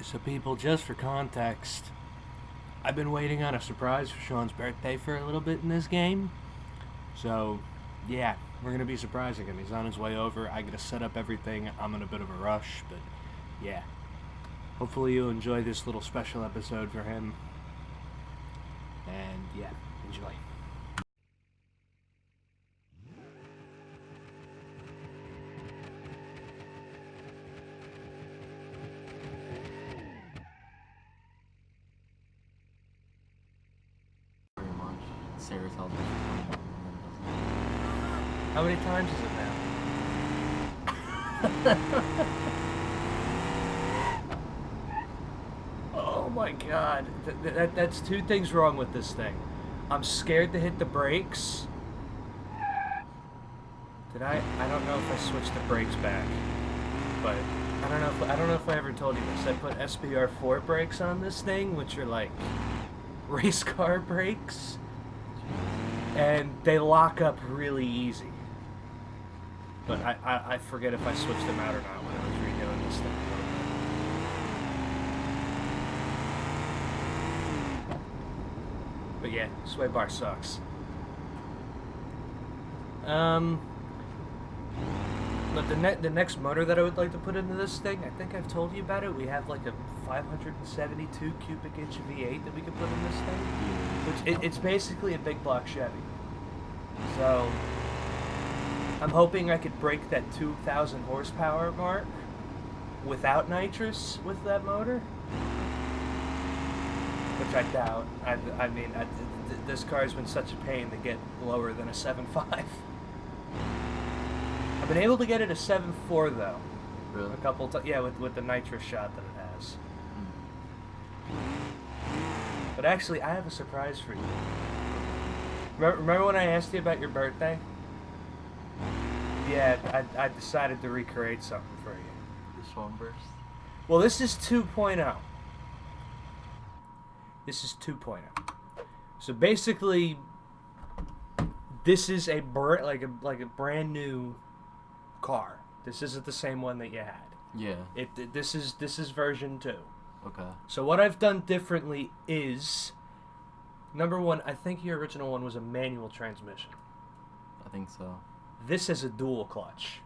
So, people, just for context, I've been waiting on a surprise for Sean's birthday for a little bit in this game. So, yeah, we're going to be surprising him. He's on his way over. I got to set up everything. I'm in a bit of a rush, but yeah. Hopefully, you'll enjoy this little special episode for him. And yeah, enjoy. Very much. Sarah tells me. How many times is it now? Oh my god. That's two things wrong with this thing. I'm scared to hit the brakes. Did I? I don't know if I switched the brakes back, but I don't know if I ever told you this. I put SBR4 brakes on this thing, which are like race car brakes, and they lock up really easy. But I forget if I switched them out or not when I was redoing this thing. But yeah, sway bar sucks. But the next motor that I would like to put into this thing, I think I've told you about it. We have like a 572 cubic inch V8 that we could put in this thing, which it's basically a big block Chevy. So I'm hoping I could break that 2,000 horsepower mark without nitrous with that motor, which I doubt. I mean, this car's been such a pain to get lower than a 7.5. I've been able to get it a 7.4 though. Really? A couple times, yeah, with the nitrous shot that it has. But actually, I have a surprise for you. Remember when I asked you about your birthday? Yeah, I decided to recreate something for you. This one burst. Well, this is 2.0. This is 2.0. So basically, this is a like a brand new car. This isn't the same one that you had. Yeah. This is version 2. Okay. So what I've done differently is, number one, I think your original one was a manual transmission. I think so. This is a dual clutch,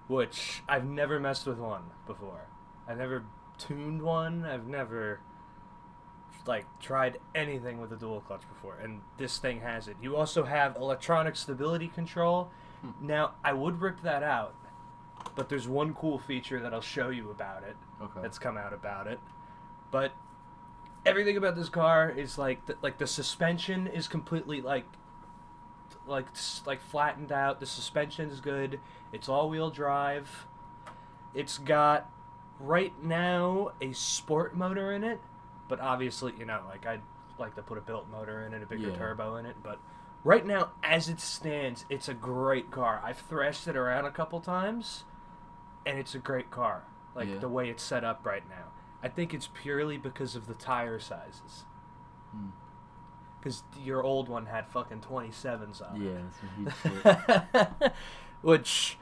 which I've never messed with one before. I've never tuned one. I've never tried anything with a dual clutch before, and this thing has it. You also have electronic stability control. Now, I would rip that out, but there's one cool feature that I'll show you about it. Okay. That's come out about it. But everything about this car is like the suspension is completely like flattened out. The suspension is good. It's all-wheel drive. It's got right now a sport motor in it, but obviously, I'd like to put a built motor in it, a bigger turbo in it, but right now, as it stands, it's a great car. I've thrashed it around a couple times, and it's a great car. The way it's set up right now. I think it's purely because of the tire sizes. Because your old one had fucking 27s on it. Yeah, it's a huge shit. Which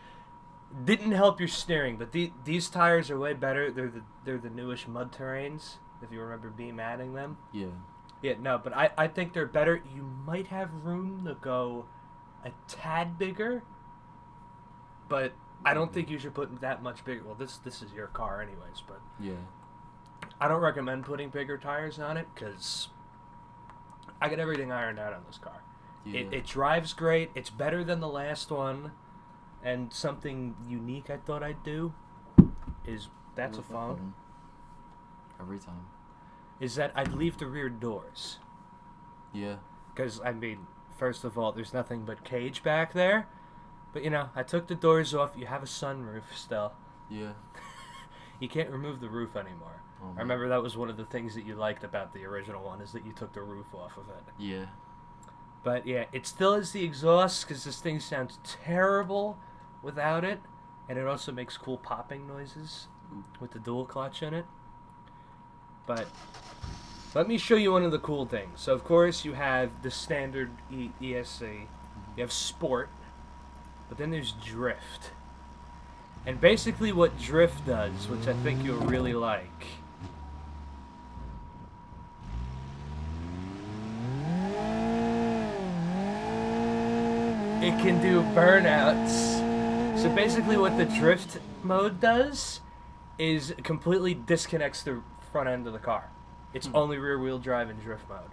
didn't help your steering, but these tires are way better. They're the newish mud terrains, if you remember Beamng them. Yeah. Yeah, no, but I think they're better. You might have room to go a tad bigger, but I don't think you should put that much bigger. Well, this is your car anyways, but Yeah. I don't recommend putting bigger tires on it because I got everything ironed out on this car. Yeah. It drives great. It's better than the last one, and something unique I thought I'd do is that's a phone. Every time. Is that I'd leave the rear doors. Yeah. Because, I mean, first of all, there's nothing but cage back there. But, I took the doors off. You have a sunroof still. Yeah. You can't remove the roof anymore. Oh, I remember that was one of the things that you liked about the original one, is that you took the roof off of it. Yeah. But, yeah, it still is the exhaust, because this thing sounds terrible without it. And it also makes cool popping noises with the dual clutch in it. But let me show you one of the cool things. So, of course, you have the standard ESC. You have Sport. But then there's Drift. And basically what drift does, which I think you'll really like, it can do burnouts. So basically what the drift mode does is completely disconnects the front end of the car. It's only rear wheel drive in drift mode.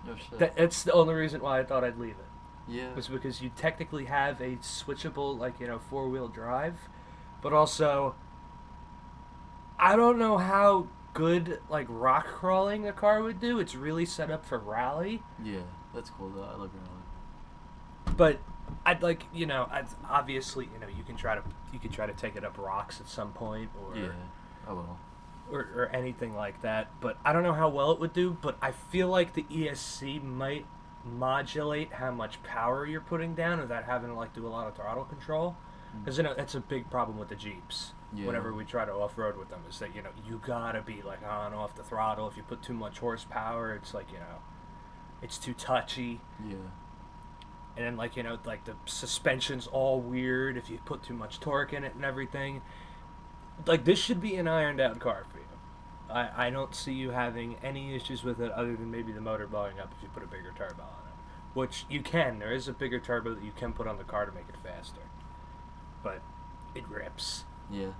Oh shit. That's the only reason why I thought I'd leave it. Yeah. Was because you technically have a switchable, like, 4-wheel drive, but also, I don't know how good, like, rock crawling a car would do. It's really set up for rally. Yeah, that's cool though. I love rally. But I'd like, obviously, you can try to take it up rocks at some point, or Yeah, I will. or anything like that. But I don't know how well it would do. But I feel like the ESC might modulate how much power you're putting down without having to like do a lot of throttle control, because that's a big problem with the Jeeps. Yeah. Whenever we try to off-road with them, is that you gotta be like on off the throttle. If you put too much horsepower, it's like it's too touchy. Yeah. And then like the suspension's all weird if you put too much torque in it and everything. Like, this should be an ironed out car for you. I don't see you having any issues with it other than maybe the motor blowing up if you put a bigger turbo on it. Which you can. There is a bigger turbo that you can put on the car to make it faster. But it rips. Yeah.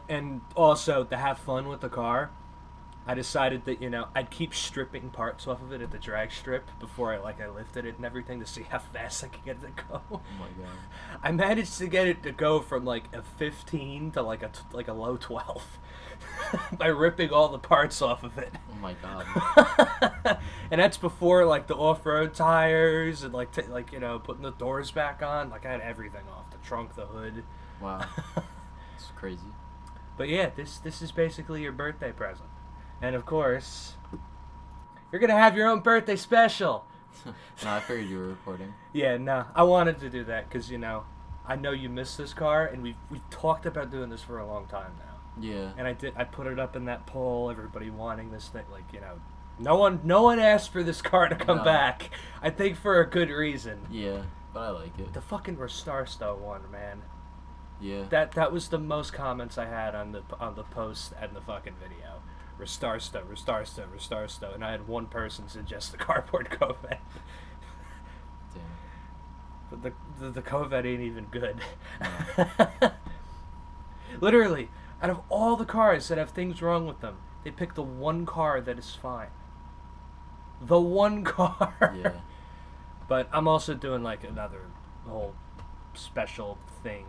And also, to have fun with the car, I decided that, I'd keep stripping parts off of it at the drag strip before I lifted it and everything to see how fast I could get it to go. Oh my god. I managed to get it to go from like a 15 to like a low 12 by ripping all the parts off of it. Oh my god. And that's before like the off-road tires and putting the doors back on. Like, I had everything off, the trunk, the hood. Wow. It's crazy. But yeah, this is basically your birthday present. And of course, you're gonna have your own birthday special. No, I figured you were recording. Yeah, no, I wanted to do that because I know you missed this car, and we've talked about doing this for a long time now. Yeah. And I put it up in that poll, everybody wanting this thing, no one asked for this car to come back. I think for a good reason. Yeah, but I like it. The fucking Restarsto one, man. Yeah. That was the most comments I had on the post and the fucking video. Restarsto, and I had one person suggest the cardboard Corvette. Damn. But the Corvette ain't even good. No. Literally, out of all the cars that have things wrong with them, they pick the one car that is fine. The one car. Yeah. But I'm also doing another whole special thing.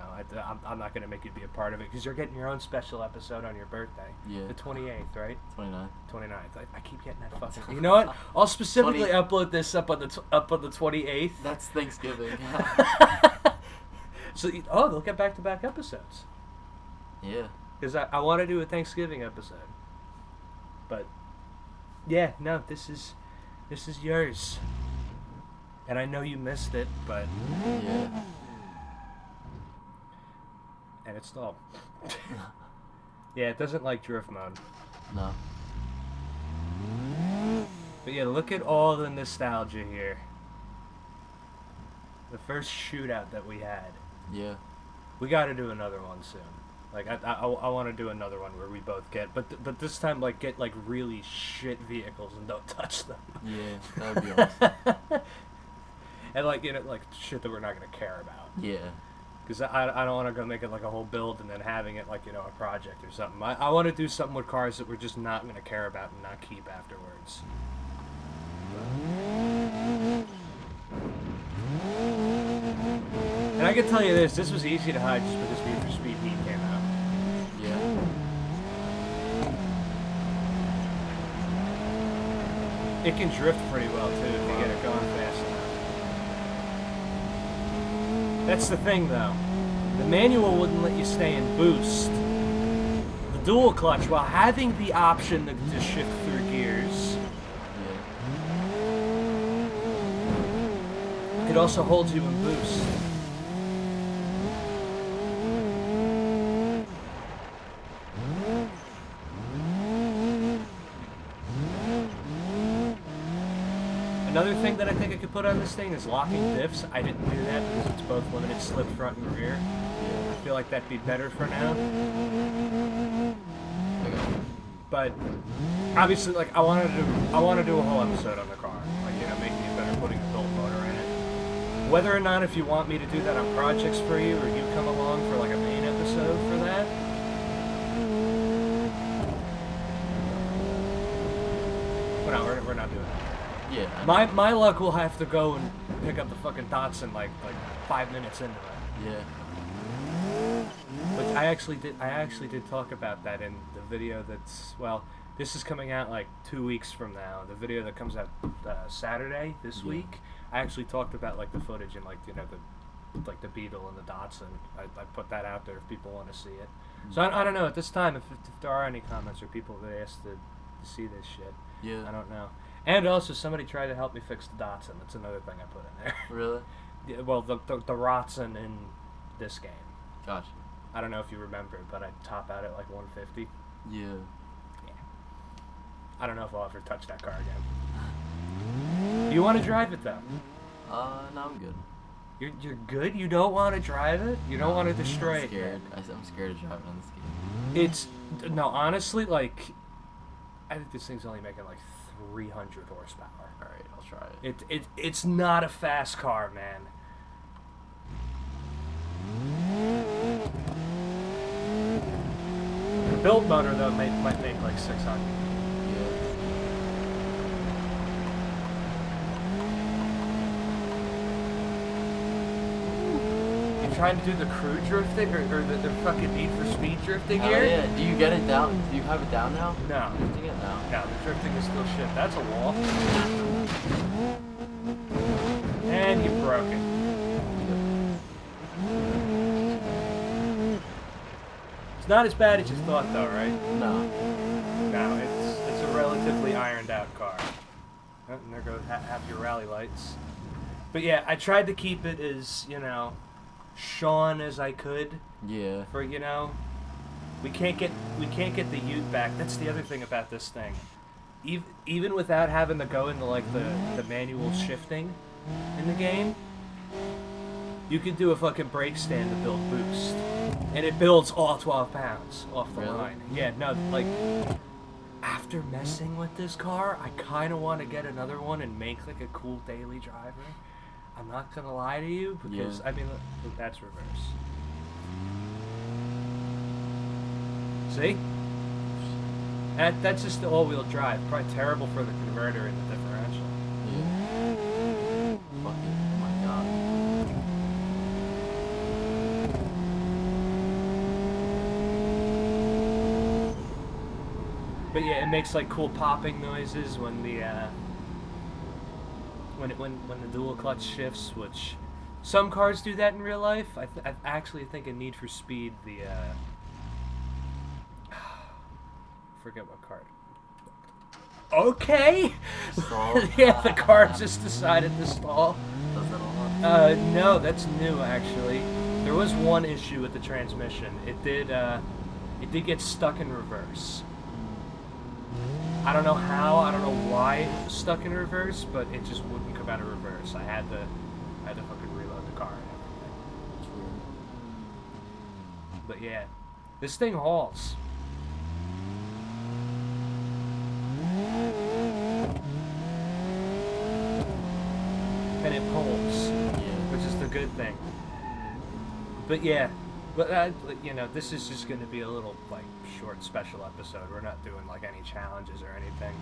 I'm not going to make you be a part of it because you're getting your own special episode on your birthday. Yeah. The 28th, right? 29th. 29th. I keep getting that fucking... You know what? I'll specifically upload this up on the 28th. That's Thanksgiving. So, they'll get back-to-back episodes. Yeah. Because I want to do a Thanksgiving episode. But, yeah, no, this is yours. And I know you missed it, but... Yeah. And it's stalled. Yeah, it doesn't like drift mode. No. But yeah, look at all the nostalgia here. The first shootout that we had. Yeah. We got to do another one soon. I want to do another one where we both get, but this time get really shit vehicles and don't touch them. Yeah, that would be awesome. And shit that we're not gonna care about. Yeah. Because I don't want to go make it a whole build and then having it a project or something. I want to do something with cars that we're just not going to care about and not keep afterwards. And I can tell you this was easy to hide just because Need for Speed Heat came out. Yeah. It can drift pretty well too if you get it going fast enough. That's the thing, though. The manual wouldn't let you stay in boost. The dual clutch, while having the option to shift through gears, it also holds you in boost. Another thing that I think I could put on this thing is locking diffs. I didn't do that because it's both limited slip front and rear. feel like that'd be better for now. Okay. But obviously, like I want to do a whole episode on the car, like making it better, putting a built motor in it. Whether or not if you want me to do that on projects for you, or you come along for like a main episode for that. We're not doing that. Yeah. My luck will have to go and pick up the fucking Datsun like 5 minutes into it. Yeah. Which I actually did talk about that in the video this is coming out like 2 weeks from now. The video that comes out Saturday this week, I actually talked about like the footage and like the Beetle and the Datsun. I put that out there if people want to see it. So I don't know at this time if there are any comments or people that asked to see this shit. Yeah. I don't know. And also somebody tried to help me fix the Datsun. That's another thing I put in there. Really? Yeah, well, the Datsun in this game. Gotcha. I don't know if you remember, but I top out at like 150. Yeah. I don't know if I'll ever touch that car again. You want to drive it though? No, I'm good. You're good? You don't want to drive it? You don't want to destroy I'm scared. it? I'm scared of driving on this game. No, honestly, like, I think this thing's only making like 300 horsepower. Alright, I'll try it. It's not a fast car, man. The build motor though might make like 600. Trying to do the crew drifting or the fucking Need for Speed drifting here? Yeah. Do you get it down? Do you have it down now? No. Drifting it now? No, the drifting is still shit. That's a wall. And you broke it. It's not as bad as you thought though, right? No. No, it's a relatively ironed out car. Oh, and there goes half your rally lights. But yeah, I tried to keep it as, Sean as I could. Yeah. For we can't get the Ute back. That's the other thing about this thing. Even without having to go into like the manual shifting in the game, you could do a fucking brake stand to build boost, and it builds all 12 pounds off the line. Yeah, no, like after messing with this car, I kind of want to get another one and make like a cool daily driver. I'm not gonna lie to you because I mean, look, that's reverse. See? That's just the all-wheel drive. Probably terrible for the converter and the differential. Yeah. Fucking, oh my god. But yeah, it makes like cool popping noises when the when the dual clutch shifts, which some cars do that in real life. I actually think in Need for Speed the forget what car. Okay. Yeah, the car just decided to stall. Does that a lot? No, that's new actually. There was one issue with the transmission. It did get stuck in reverse. I don't know how, I don't know why it was stuck in reverse, but it just wouldn't come out of reverse. I had to fucking reload the car and everything. But yeah, this thing hauls. And it pulls, which is the good thing. But yeah, but this is just going to be a little like short special episode. We're not doing like any challenges or anything.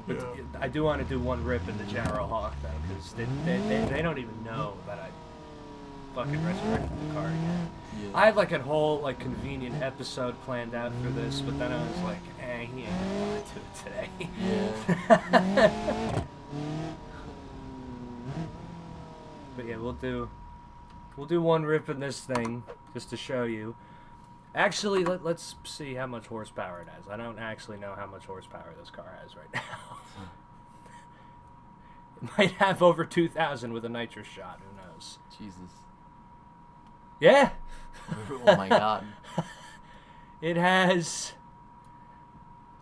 But I do want to do one rip into General Hawk though, because they don't even know that I fucking resurrected the car again. Yeah. I had like a whole like convenient episode planned out for this, but then I was like, he ain't gonna want to do it today. Yeah. But yeah, we'll do one rip in this thing just to show you. Actually, let's see how much horsepower it has. I don't actually know how much horsepower this car has right now. It might have over 2,000 with a nitrous shot. Who knows? Jesus. Yeah. Oh my god. It has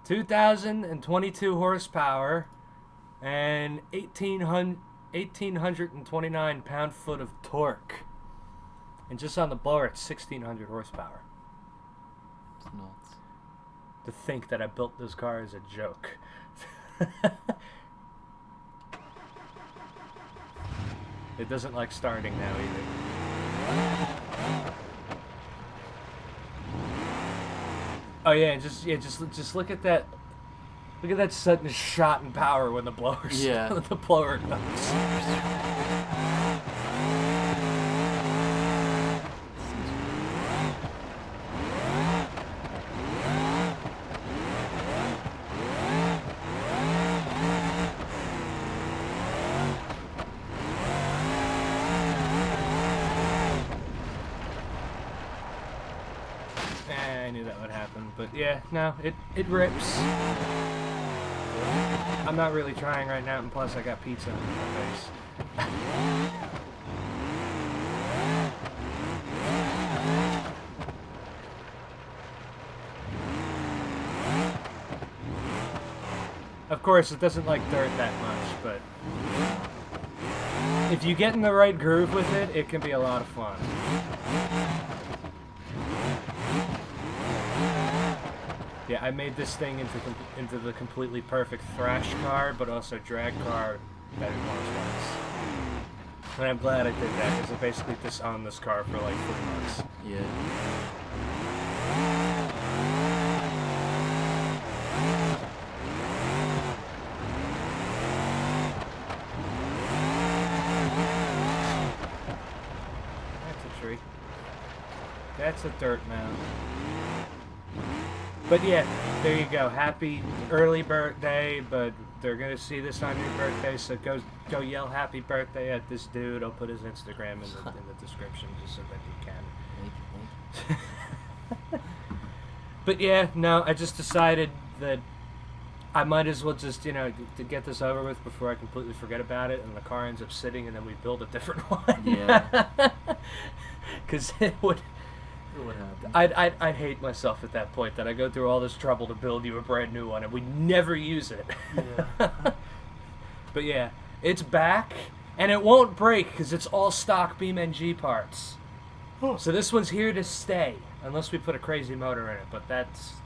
2,022 horsepower and 1,829 pound-foot of torque. And just on the blower, it's 1,600 horsepower. It's nuts. To think that I built this car as a joke. It doesn't like starting now either. Oh yeah, just look at that. Look at that sudden shot in power when the blower the blower goes. I knew that would happen, but yeah, no, it rips. I'm not really trying right now, and plus I got pizza in my face. Of course, it doesn't like dirt that much, but if you get in the right groove with it, it can be a lot of fun. Yeah, I made this thing into the completely perfect thrash car, but also drag car that it once was. And I'm glad I did that, because I basically disowned this car for like 3 months. Yeah. That's a tree. That's a dirt mound. But yeah, there you go. Happy early birthday, but they're going to see this on your birthday, so go yell happy birthday at this dude. I'll put his Instagram in the description just so that you can. Thank you. But yeah, no, I just decided that I might as well just, to get this over with before I completely forget about it and the car ends up sitting and then we build a different one. Yeah. Because it would... What happened? I'd hate myself at that point that I go through all this trouble to build you a brand new one and we never use it. Yeah. But yeah, it's back and it won't break because it's all stock Beamng parts. So this one's here to stay unless we put a crazy motor in it. But that's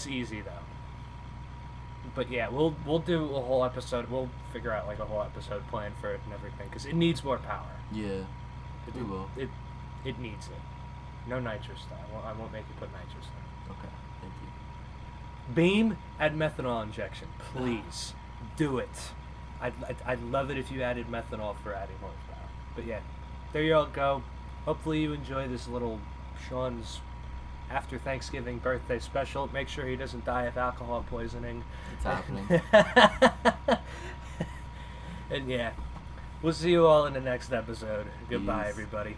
easy though. But yeah, we'll do a whole episode. We'll figure out like a whole episode plan for it and everything because it needs more power. Yeah. We will. It needs it. No nitrous though. I won't make you put nitrous in. Okay, thank you. Beam, add methanol injection, please. Do it. I'd love it if you added methanol for adding horsepower. But yeah, there you all go. Hopefully you enjoy this little Sean's after Thanksgiving birthday special. Make sure he doesn't die of alcohol poisoning. It's happening. And yeah, we'll see you all in the next episode. Goodbye, Peace. everybody.